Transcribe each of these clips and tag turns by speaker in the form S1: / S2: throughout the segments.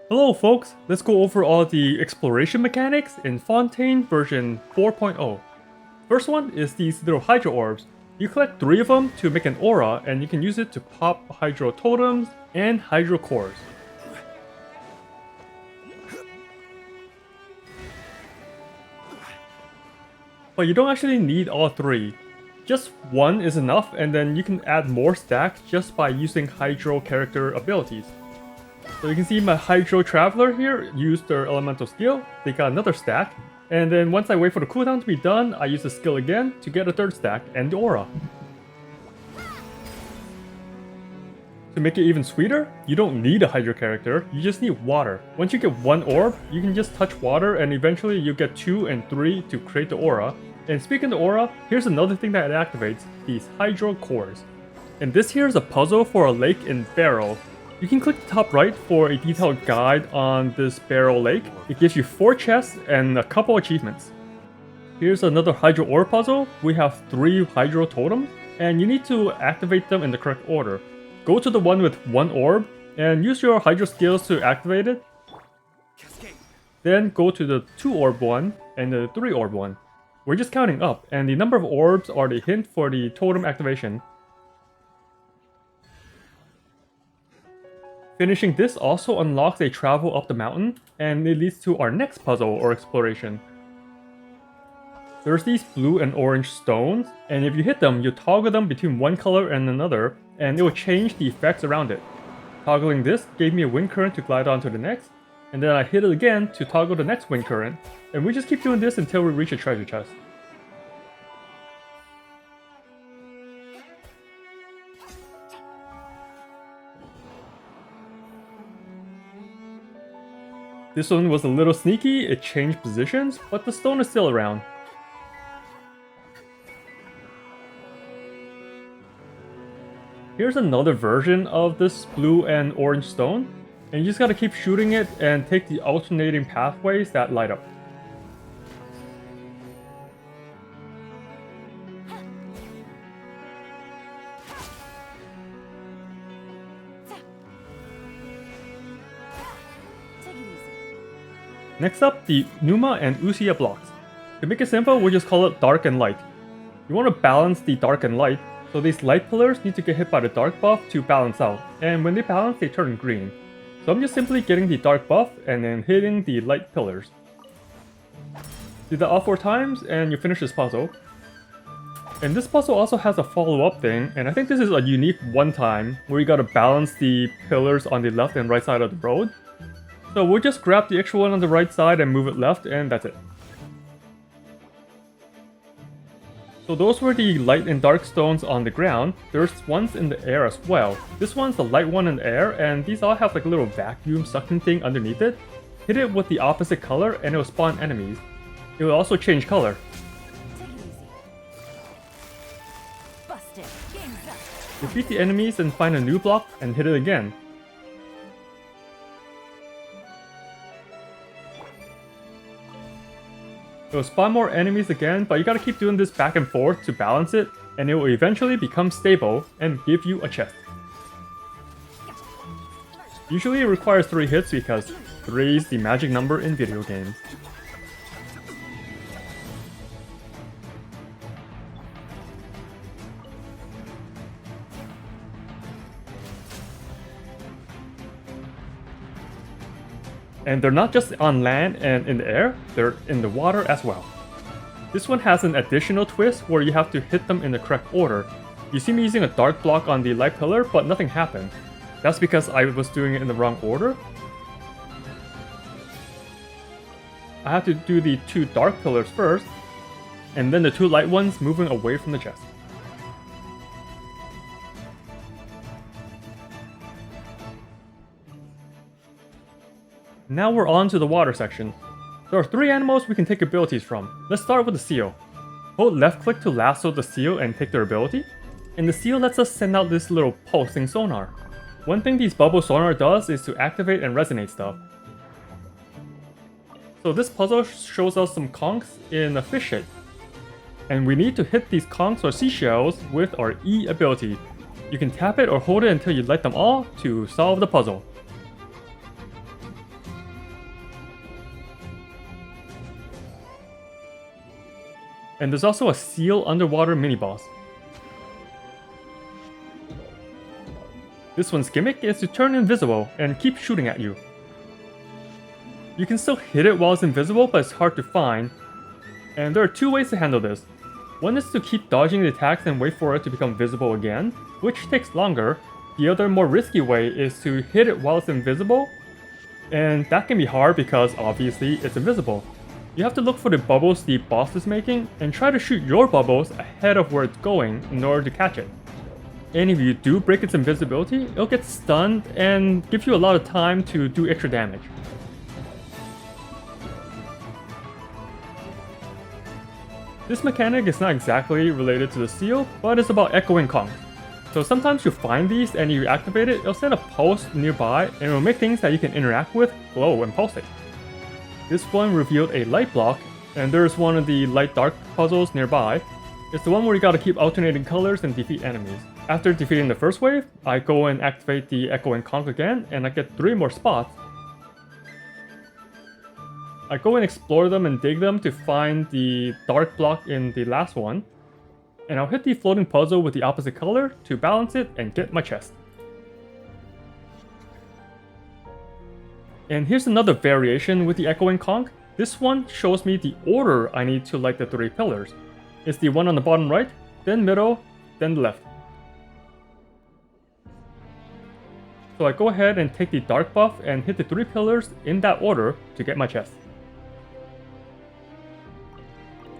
S1: Hello folks, let's go over all the exploration mechanics in Fontaine version 4.0. First one is these little Hydro Orbs. You collect 3 of them to make an aura, and you can use it to pop Hydro Totems and Hydro Cores. But you don't actually need all 3. Just 1 is enough, and then you can add more stacks just by using Hydro character abilities. So you can see my Hydro Traveler here used their elemental skill, they got another stack, and then once I wait for the cooldown to be done, I use the skill again to get a 3rd stack and the aura. To make it even sweeter, you don't need a Hydro character, you just need water. Once you get 1 orb, you can just touch water and eventually you get 2 and 3 to create the aura. And speaking of the aura, here's another thing that it activates, these Hydro Cores. And this here is a puzzle for a lake in Beryl. You can click the top right for a detailed guide on this Beryl lake. It gives you 4 chests and a couple achievements. Here's another Hydro Orb puzzle. We have 3 Hydro Totems, and you need to activate them in the correct order. Go to the one with 1 orb, and use your Hydro skills to activate it. Then go to the 2 orb one, and the 3 orb one. We're just counting up, and the number of orbs are the hint for the totem activation. Finishing this also unlocks a travel up the mountain, and it leads to our next puzzle or exploration. There's these blue and orange stones, and if you hit them, you toggle them between one color and another, and it will change the effects around it. Toggling this gave me a wind current to glide on to the next, and then I hit it again to toggle the next wind current, and we just keep doing this until we reach a treasure chest. This one was a little sneaky, it changed positions, but the stone is still around. Here's another version of this blue and orange stone, and you just gotta keep shooting it and take the alternating pathways that light up. Next up, the Pneuma and Ousia blocks. To make it simple, we'll just call it dark and light. You want to balance the dark and light, so these light pillars need to get hit by the dark buff to balance out, and when they balance, they turn green. So I'm just simply getting the dark buff and then hitting the light pillars. Do that all 4 times, and you finish this puzzle. And this puzzle also has a follow-up thing, and I think this is a unique one time, where you gotta balance the pillars on the left and right side of the road. So we'll just grab the extra one on the right side and move it left, and that's it. So those were the light and dark stones on the ground. There's ones in the air as well. This one's the light one in the air, and these all have like a little vacuum suction thing underneath it. Hit it with the opposite color and it will spawn enemies. It will also change color. Defeat the enemies and find a new block and hit it again. It will spawn more enemies again, but you gotta keep doing this back and forth to balance it, and it will eventually become stable and give you a chest. Usually it requires 3 hits because 3 is the magic number in video games. And they're not just on land and in the air, they're in the water as well. This one has an additional twist where you have to hit them in the correct order. You see me using a dark block on the light pillar, but nothing happened. That's because I was doing it in the wrong order. I have to do the 2 dark pillars first, and then the 2 light ones moving away from the chest. Now we're on to the water section. There are 3 animals we can take abilities from. Let's start with the seal. Hold left click to lasso the seal and take their ability. And the seal lets us send out this little pulsing sonar. One thing these bubble sonar does is to activate and resonate stuff. So this puzzle shows us some conchs in a fish shape. And we need to hit these conchs or seashells with our E ability. You can tap it or hold it until you light them all to solve the puzzle. And there's also a seal underwater mini-boss. This one's gimmick is to turn invisible and keep shooting at you. You can still hit it while it's invisible, but it's hard to find. And there are two ways to handle this. One is to keep dodging the attacks and wait for it to become visible again, which takes longer. The other more risky way is to hit it while it's invisible, and that can be hard because obviously it's invisible. You have to look for the bubbles the boss is making and try to shoot your bubbles ahead of where it's going in order to catch it. And if you do break its invisibility, it'll get stunned and give you a lot of time to do extra damage. This mechanic is not exactly related to the seal, but it's about echoing Conch. So sometimes you find these and you activate it, it'll send a pulse nearby and it'll make things that you can interact with glow and pulsate. This one revealed a light block, and there's one of the light-dark puzzles nearby. It's the one where you gotta keep alternating colors and defeat enemies. After defeating the first wave, I go and activate the echoing Conch again, and I get 3 more spots. I go and explore them and dig them to find the dark block in the last one. And I'll hit the floating puzzle with the opposite color to balance it and get my chest. And here's another variation with the echoing Conch. This one shows me the order I need to light the 3 pillars. It's the one on the bottom right, then middle, then the left. So I go ahead and take the dark buff and hit the 3 pillars in that order to get my chest.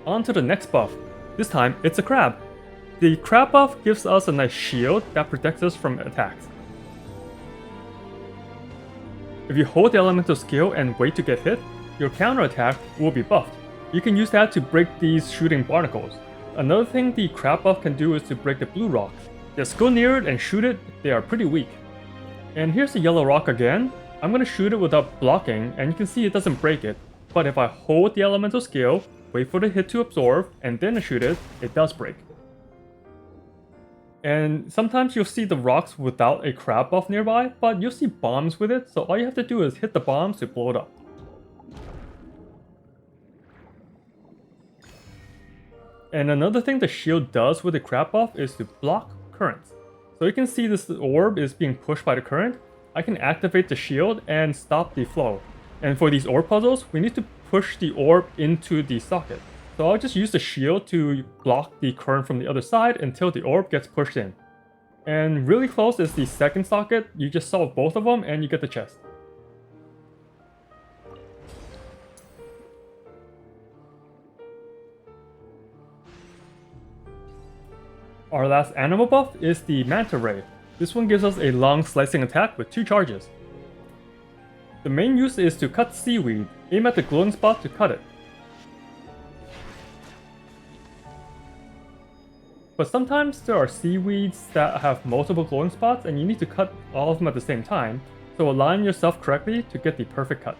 S1: On to the next buff. This time, it's a crab. The crab buff gives us a nice shield that protects us from attacks. If you hold the elemental skill and wait to get hit, your counterattack will be buffed. You can use that to break these shooting barnacles. Another thing the crab buff can do is to break the blue rocks. Just go near it and shoot it, they are pretty weak. And here's the yellow rock again. I'm gonna shoot it without blocking, and you can see it doesn't break it. But if I hold the elemental skill, wait for the hit to absorb, and then shoot it, it does break. And sometimes you'll see the rocks without a crab buff nearby, but you'll see bombs with it, so all you have to do is hit the bombs to blow it up. And another thing the shield does with the crab buff is to block currents. So you can see this orb is being pushed by the current. I can activate the shield and stop the flow. And for these orb puzzles, we need to push the orb into the socket. So I'll just use the shield to block the current from the other side until the orb gets pushed in. And really close is the second socket. You just solve both of them and you get the chest. Our last animal buff is the Manta Ray. This one gives us a long slicing attack with 2 charges. The main use is to cut seaweed. Aim at the glowing spot to cut it. But sometimes there are seaweeds that have multiple glowing spots and you need to cut all of them at the same time, so align yourself correctly to get the perfect cut.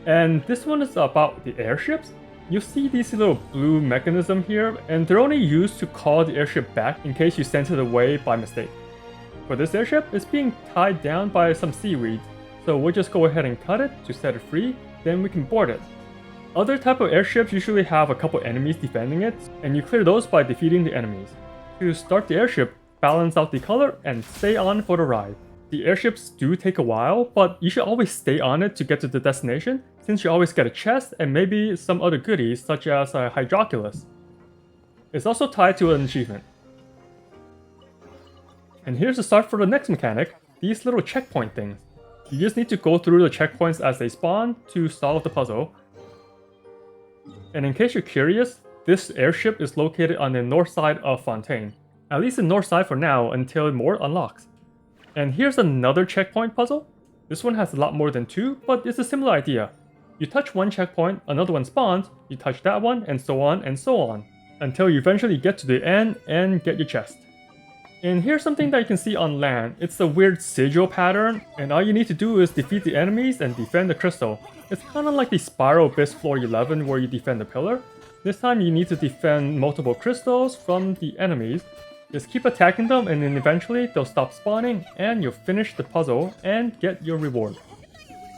S1: And this one is about the airships. You see these little blue mechanism here, and they're only used to call the airship back in case you sent it away by mistake. For this airship, it's being tied down by some seaweeds, so we'll just go ahead and cut it to set it free, then we can board it. Other type of airships usually have a couple enemies defending it, and you clear those by defeating the enemies. To start the airship, balance out the color and stay on for the ride. The airships do take a while, but you should always stay on it to get to the destination, since you always get a chest and maybe some other goodies such as a Hydroculus. It's also tied to an achievement. And here's the start for the next mechanic, these little checkpoint things. You just need to go through the checkpoints as they spawn to solve the puzzle. And in case you're curious, this airship is located on the north side of Fontaine. At least the north side for now until more unlocks. And here's another checkpoint puzzle. This one has a lot more than 2, but it's a similar idea. You touch one checkpoint, another one spawns, you touch that one, and so on, until you eventually get to the end and get your chest. And here's something that you can see on land. It's a weird sigil pattern, and all you need to do is defeat the enemies and defend the crystal. It's kind of like the Spiral Abyss floor 11 where you defend the pillar. This time you need to defend multiple crystals from the enemies. Just keep attacking them and then eventually they'll stop spawning and you'll finish the puzzle and get your reward.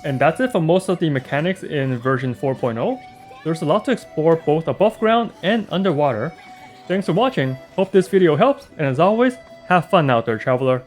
S1: And that's it for most of the mechanics in version 4.0. There's a lot to explore both above ground and underwater. Thanks for watching, hope this video helps, and as always, have fun out there, traveler.